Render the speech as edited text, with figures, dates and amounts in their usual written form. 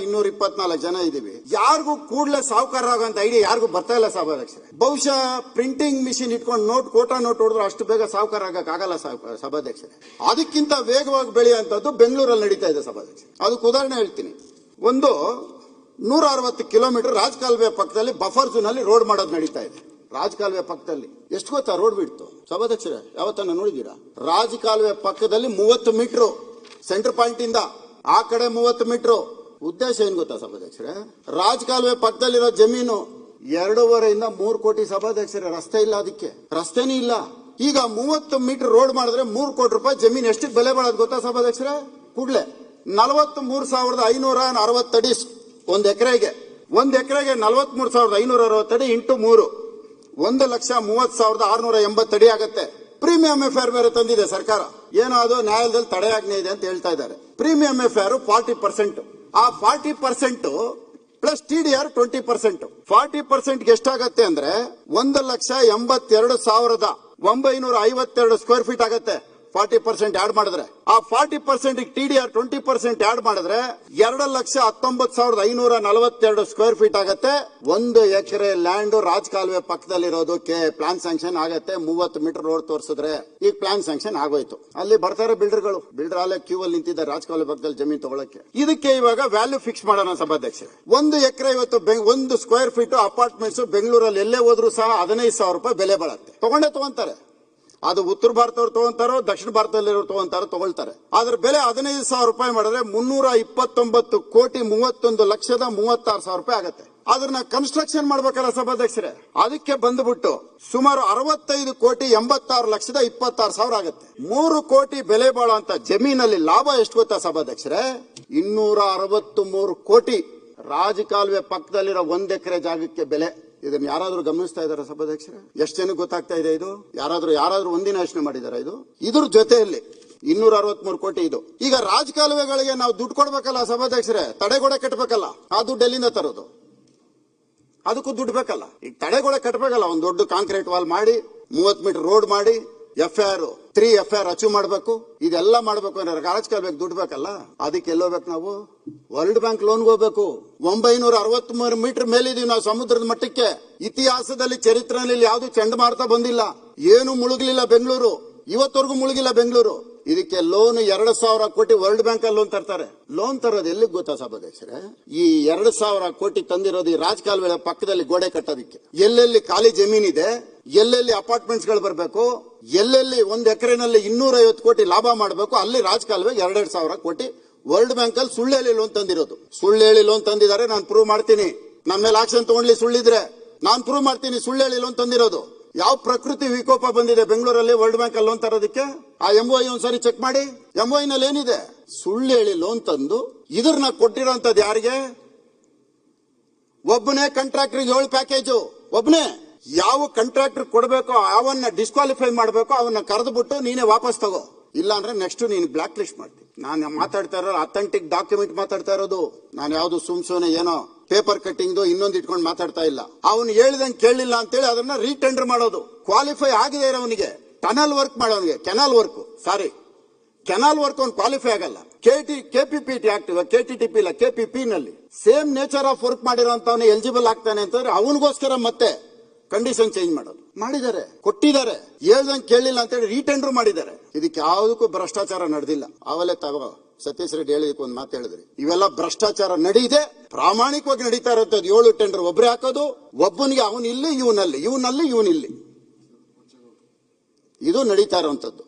224 ಜನ ಇದೀವಿ. ಯಾರಿಗೂ ಕೂಡಲೇ ಸಾಹುಕಾರ ಆಗೋಂತ ಐಡಿಯಾ ಯಾರಿಗೂ ಬರ್ತಾ ಇಲ್ಲ ಸಭಾಧ್ಯಕ್ಷರೇ. ಬಹುಶಃ ಪ್ರಿಂಟಿಂಗ್ ಮಿಷಿನ್ ಇಟ್ಕೊಂಡು ಕೋಟಾ ನೋಟ್ ಹೊಡೆದ್ರೆ ಅಷ್ಟು ಬೇಗ ಸಾಹುಕಾರ ಆಗಕ್ಕಾಗಲ್ಲ ಸಭಾಧ್ಯಕ್ಷರೇ. ಅದಕ್ಕಿಂತ ವೇಗವಾಗಿ ಬೆಳೆಯುವಂತದ್ದು ಬೆಂಗಳೂರಲ್ಲಿ ನಡೀತಾ ಇದೆ ಸಭಾಧ್ಯಕ್ಷರೇ. ಅದಕ್ಕೆ ಉದಾಹರಣೆ ಹೇಳ್ತೀನಿ. ಒಂದು 160 ಕಿಲೋಮೀಟರ್ ರಾಜಕಾಲುವೆ ಪಕ್ಕದಲ್ಲಿ ಬಫರ್ ಝೋನ್ ಅಲ್ಲಿ ರೋಡ್ ಮಾಡೋದು ನಡೀತಾ ಇದೆ. ರಾಜಕಾಲುವೆ ಪಕ್ಕದಲ್ಲಿ ಎಷ್ಟು ಗೊತ್ತಾ ರೋಡ್ ಬಿಡ್ತು ಸಭಾಧ್ಯಕ್ಷರೇ? ಯಾವತ್ತನ್ನ ನೋಡಿದೀರಾ? ರಾಜಕಾಲುವೆ ಪಕ್ಕದಲ್ಲಿ 30 ಮೀಟರ್ ಸೆಂಟರ್ ಪಾಯಿಂಟ್ ಇಂದ ಆ ಕಡೆ 30 ಮೀಟರ್. ಉದ್ದೇಶ ಏನ್ ಗೊತ್ತಾ ಸಭಾಧ್ಯಕ್ಷರೇ? ರಾಜಕಾಲುವೆ ಪಕ್ಕದಲ್ಲಿರೋ ಜಮೀನು 2.5 ಇಂದ 3 ಕೋಟಿ ಸಭಾಧ್ಯಕ್ಷರೇ. ರಸ್ತೆ ಇಲ್ಲ, ಅದಕ್ಕೆ ರಸ್ತೆನೇ ಇಲ್ಲ. ಈಗ 30 ಮೀಟರ್ ರೋಡ್ ಮಾಡಿದ್ರೆ 3 ಕೋಟಿ ರೂಪಾಯಿ ಜಮೀನು ಎಷ್ಟಕ್ಕೆ ಬೆಲೆ ಬಾಳೋದು ಗೊತ್ತಾ ಸಭಾಧ್ಯಕ್ಷರೇ? ಕೂಡಲೇ 43,560 ಅಡಿ ಒಂದು ಎಕರೆಗೆ. 43,560 ಅಡಿ ಇಂಟು 3 1,30,680 ಅಡಿ ಆಗತ್ತೆ. ಪ್ರೀಮಿಯಂ ಎಫ್ಐಆರ್ ಬೇರೆ ತಂದಿದೆ ಸರ್ಕಾರ. ಏನೋ ಅದು ನ್ಯಾಯಾಲಯದಲ್ಲಿ ತಡೆಯಾಜ್ಞೆ ಇದೆ ಅಂತ ಹೇಳ್ತಾ ಇದ್ದಾರೆ. Premium FIR 40%. ಆ 40% ಪ್ಲಸ್ ಟಿಡಿಆರ್ 20%. 40% ಎಷ್ಟಾಗತ್ತೆ ಅಂದ್ರೆ 1,82,952 ಸ್ಕ್ವೇರ್ ಫೀಟ್ ಆಗತ್ತೆ. 40% ಆಡ್ ಮಾಡಿದ್ರೆ ಆ 40% ಟಿಡಿಆರ್ 20% ಆಡ್ ಮಾಡಿದ್ರೆ 2,19,542 ಸ್ಕ್ವೇರ್ ಫೀಟ್ ಆಗತ್ತೆ. 1 ಎಕರೆ ಲ್ಯಾಂಡ್ ರಾಜಕಾಲುವೆ ಪಕ್ಕದಲ್ಲಿರೋದಕ್ಕೆ ಪ್ಲಾನ್ ಸ್ಯಾಂಕ್ಷನ್ ಆಗತ್ತೆ. 30 ಮೀಟರ್ ರೋಡ್ ತೋರಿಸಿದ್ರೆ ಈಗ ಪ್ಲಾನ್ ಸ್ಯಾಂಕ್ಷನ್ ಆಗೋಯ್ತು. ಅಲ್ಲಿ ಬರ್ತಾರೆ ಬಿಲ್ಡರ್ಗಳು. ಬಿಲ್ಡರ್ ಅಲ್ಲೇ ಕ್ಯೂ ಅಲ್ಲಿ ನಿಂತಿದ್ದಾರೆ ರಾಜಕಾಲುವೆ ಪಕ್ಕದಲ್ಲಿ ಜಮೀನು ತಗೊಳಕ್ಕೆ. ಇದಕ್ಕೆ ಇವಾಗ ವ್ಯಾಲ್ಯೂ ಫಿಕ್ಸ್ ಮಾಡೋಣ ಸಭಾಧ್ಯಕ್ಷರೇ. 1 ಎಕರೆ ಇವತ್ತು 1 ಸ್ಕ್ವೇರ್ ಫೀಟ್ ಅಪಾರ್ಟ್ಮೆಂಟ್ಸ್ ಬೆಂಗಳೂರಲ್ಲಿ ಎಲ್ಲೇ ಹೋದ್ರು ಸಹ 15,000 ರೂಪಾಯಿ ಬೆಲೆ ಬಾಳುತ್ತೆ. ತಗೊಂತಾರೆ. ಅದು ಉತ್ತರ ಭಾರತದವ್ರು ತಗೊಂತಾರೋ ದಕ್ಷಿಣ ಭಾರತದಲ್ಲಿರೋರು ತಗೊಳ್ತಾರೆ. ಅದ್ರ ಬೆಲೆ 15,000 ರೂಪಾಯಿ ಮಾಡಿದ್ರೆ 329,31,36,000 ರೂಪಾಯಿ ಆಗುತ್ತೆ. ಅದನ್ನ ಕನ್ಸ್ಟ್ರಕ್ಷನ್ ಮಾಡ್ಬೇಕಲ್ಲ ಸಭಾಧ್ಯಕ್ಷರೇ. ಅದಕ್ಕೆ ಬಂದ್ಬಿಟ್ಟು ಸುಮಾರು 65,86,26,000 ಆಗುತ್ತೆ. 3 ಕೋಟಿ ಬೆಲೆ ಬಾಳುವಂತ ಜಮೀನಲ್ಲಿ ಲಾಭ ಎಷ್ಟು ಗೊತ್ತಾ ಸಭಾಧ್ಯಕ್ಷರೇ? 263 ಕೋಟಿ. ರಾಜಕಾಲುವೆ ಪಕ್ಕದಲ್ಲಿರೋ 1 ಎಕರೆ ಜಾಗಕ್ಕೆ ಬೆಲೆ. ಇದನ್ನ ಯಾರಾದ್ರೂ ಗಮನಿಸ್ತಾ ಇದಾರ ಸಭಾಧ್ಯಕ್ಷರೇ? ಎಷ್ಟು ಜನಕ್ಕೆ ಗೊತ್ತಾಗ್ತಾ ಇದೆ ಇದು? ಯಾರಾದ್ರೂ ಒಂದಿನ ಯೋಚನೆ ಮಾಡಿದಾರ? ಇದ್ರ ಜೊತೆಯಲ್ಲಿ 263 ಕೋಟಿ ಇದು. ಈಗ ರಾಜಕಾಲುವೆಗಳಿಗೆ ನಾವು ದುಡ್ಡು ಕೊಡ್ಬೇಕಲ್ಲ ಸಭಾಧ್ಯಕ್ಷರೇ. ತಡೆಗೋಡೆ ಕಟ್ಟಬೇಕಲ್ಲ. ಆ ದುಡ್ಡು ಎಲ್ಲಿಂದ ತರೋದು? ಅದಕ್ಕೂ ದುಡ್ಡು ಬೇಕಲ್ಲ. ಈಗ ತಡೆಗೋಡೆ ಕಟ್ಟಬೇಕಲ್ಲ. ಒಂದು ದೊಡ್ಡ ಕಾಂಕ್ರೀಟ್ ವಾಲ್ ಮಾಡಿ 30 ಮೀಟರ್ ರೋಡ್ ಮಾಡಿ FIR 3 FIR ಅಚೀವ್ ಮಾಡಬೇಕು. ಇದೆಲ್ಲ ಮಾಡಬೇಕು ಅಂದ್ರೆ ರಾಜಕಾಲುವೆಗೆ ದುಡ್ಡು ಬೇಕಲ್ಲ. ಅದಕ್ಕೆ ಎಲ್ಲೋಗ್ಬೇಕು ನಾವು? ವರ್ಲ್ಡ್ ಬ್ಯಾಂಕ್ ಲೋನ್ಗೆ ಹೋಗ್ಬೇಕು. 963 ಮೀಟರ್ ಮೇಲಿದೀವಿ ನಾವು ಸಮುದ್ರದ ಮಟ್ಟಕ್ಕೆ. ಇತಿಹಾಸದಲ್ಲಿ ಚರಿತ್ರೆಯಲ್ಲಿ ಯಾವ್ದು ಚಂಡಮಾರುತ ಬಂದಿಲ್ಲ, ಏನು ಮುಳುಗಲಿಲ್ಲ ಬೆಂಗಳೂರು. ಇವತ್ತವರೆಗೂ ಮುಳುಗಿಲ್ಲ ಬೆಂಗಳೂರು. ಇದಕ್ಕೆ ಲೋನ್ 2,000 ಕೋಟಿ ವರ್ಲ್ಡ್ ಬ್ಯಾಂಕ್ ಅಲ್ಲಿ ಲೋನ್ ತರ್ತಾರೆ. ಲೋನ್ ತರೋದು ಎಲ್ಲಿಗೆ ಗೊತ್ತಾ ಸಭಾಧ್ಯಕ್ಷರೇ? ಈ 2,000 ಕೋಟಿ ತಂದಿರೋದು ಈ ರಾಜಕಾಲುವೆ ಪಕ್ಕದಲ್ಲಿ ಗೋಡೆ ಕಟ್ಟೋದಿಕ್ಕೆ. ಎಲ್ಲೆಲ್ಲಿ ಖಾಲಿ ಜಮೀನಿದೆ, ಎಲ್ಲೆಲ್ಲಿ ಅಪಾರ್ಟ್ಮೆಂಟ್ಸ್ ಗಳು ಬರಬೇಕು, ಎಲ್ಲೆಲ್ಲಿ 1 ಎಕರೆನಲ್ಲಿ 250 ಕೋಟಿ ಲಾಭ ಮಾಡಬೇಕು, ಅಲ್ಲಿ ರಾಜಕಾಲುವೆ 2,000 ಕೋಟಿ ವರ್ಲ್ಡ್ ಬ್ಯಾಂಕ್ ಅಲ್ಲಿ ಸುಳ್ಳು ಹೇಳಿ ಲೋನ್ ತಂದಿರೋದು. ಸುಳ್ಳು ಹೇಳಿ ಲೋನ್ ತಂದಿದ್ದಾರೆ. ನಾನು ಪ್ರೂವ್ ಮಾಡ್ತೀನಿ. ನನ್ನ ಮೇಲೆ ಆಕ್ಷನ್ ತಗೊಂಡ್ಲಿ ಸುಳ್ಳಿದ್ರೆ ನಾನು ಪ್ರೂವ್ ಮಾಡ್ತೀನಿ. ಸುಳ್ಳು ಹೇಳಿ ಲೋನ್ ತಂದಿರೋದು. ಯಾವ ಪ್ರಕೃತಿ ವಿಕೋಪ ಬಂದಿದೆ ಬೆಂಗಳೂರಲ್ಲಿ ವರ್ಲ್ಡ್ ಬ್ಯಾಂಕ್ ಅಲ್ಲಿ ಲೋನ್ ತರೋದಕ್ಕೆ? ಆ MOI ಒಂದ್ಸರಿ ಚೆಕ್ ಮಾಡಿ. MOI ನಲ್ಲಿ ಏನಿದೆ? ಸುಳ್ಳು ಹೇಳಿ ಲೋನ್ ತಂದು ಇದ್ರನ್ನ ಕೊಟ್ಟಿರೋಂಥದ್ದು ಯಾರಿಗೆ? ಒಬ್ಬನೇ ಕಾಂಟ್ರಾಕ್ಟರ್ 7 ಪ್ಯಾಕೇಜು. ಒಬ್ಬನೇ. ಯಾವ ಕಾಂಟ್ರಾಕ್ಟರ್ ಕೊಡಬೇಕೋ ಅವನ್ನ ಡಿಸ್ಕ್ವಾಲಿಫೈ ಮಾಡಬೇಕು. ಅವನ್ನ ಕರೆದುಬಿಟ್ಟು ನೀನೇ ವಾಪಸ್ ತಗೋ. ಇಲ್ಲ ಅಂದ್ರೆ ನೆಕ್ಸ್ಟ್ ನೀನು ಬ್ಲಾಕ್ ಲಿಸ್ಟ್ ಮಾಡ್ತೀನಿ. ನಾನು ಮಾತಾಡ್ತಾ ಇರೋ ಅಥೆಂಟಿಕ್ ಡಾಕ್ಯುಮೆಂಟ್ ಮಾತಾಡ್ತಾ ಇರೋದು. ನಾನು ಯಾವ್ದು ಸುಮ್ನೆ ಏನೋ ಪೇಪರ್ ಕಟ್ಟಿಂಗ್ ಇನ್ನೊಂದು ಇಟ್ಕೊಂಡು ಮಾತಾಡ್ತಾ ಇಲ್ಲ. ಅವನು ಹೇಳಿದಂಗೆ ಕೇಳಲಿಲ್ಲ ಅಂತೇಳಿ ಅದನ್ನ ರೀಟೆಂಡರ್ ಮಾಡೋದು. ಕ್ವಾಲಿಫೈ ಆಗಿದೆ ಇರೋವನಿಗೆ ಟನಲ್ ವರ್ಕ್ ಮಾಡೋನಿಗೆ ಕೆನಾಲ್ ವರ್ಕ್ ಅವ್ನು ಕ್ವಾಲಿಫೈ ಆಗಲ್ಲ. KPPT ಆಗ್ತಿವ, KTTP ಇಲ್ಲ, KPP ನಲ್ಲಿ ಸೇಮ್ ನೇಚರ್ ಆಫ್ ವರ್ಕ್ ಮಾಡಿರೋಂತವನು ಎಲಿಜಿಬಲ್ ಆಗ್ತಾನೆ ಅಂತಂದ್ರೆ ಅವನಿಗೋಸ್ಕರ ಮತ್ತೆ ಕಂಡೀಷನ್ ಚೇಂಜ್ ಮಾಡೋದು ಮಾಡಿದ್ದಾರೆ, ಕೊಟ್ಟಿದ್ದಾರೆ. ಹೇಳ್ದಂಗೆ ಕೇಳಲಿಲ್ಲ ಅಂತೇಳಿ ರೀಟೆಂಡರ್ ಮಾಡಿದ್ದಾರೆ. ಇದಕ್ಕೆ ಯಾವುದಕ್ಕೂ ಭ್ರಷ್ಟಾಚಾರ ನಡೆದಿಲ್ಲ. ಅವಲೇ ಸತೀಶ್ ರೆಡ್ಡಿ ಹೇಳಿದಕ್ಕೆ ಒಂದು ಮಾತು ಹೇಳಿದ್ರಿ. ಇವೆಲ್ಲ ಭ್ರಷ್ಟಾಚಾರ ನಡೀದೆ, ಪ್ರಾಮಾಣಿಕವಾಗಿ ನಡೀತಾ ಇರುವಂತದ್ದು. 7 ಟೆಂಡರ್ ಒಬ್ಬರೇ ಹಾಕೋದು. ಒಬ್ಬನಿಗೆ ಅವನಿಲ್ಲಿ, ಇವನಲ್ಲಿ, ಇವನಿಲ್ಲಿ. ಇದು ನಡೀತಾ ಇರುವಂತದ್ದು.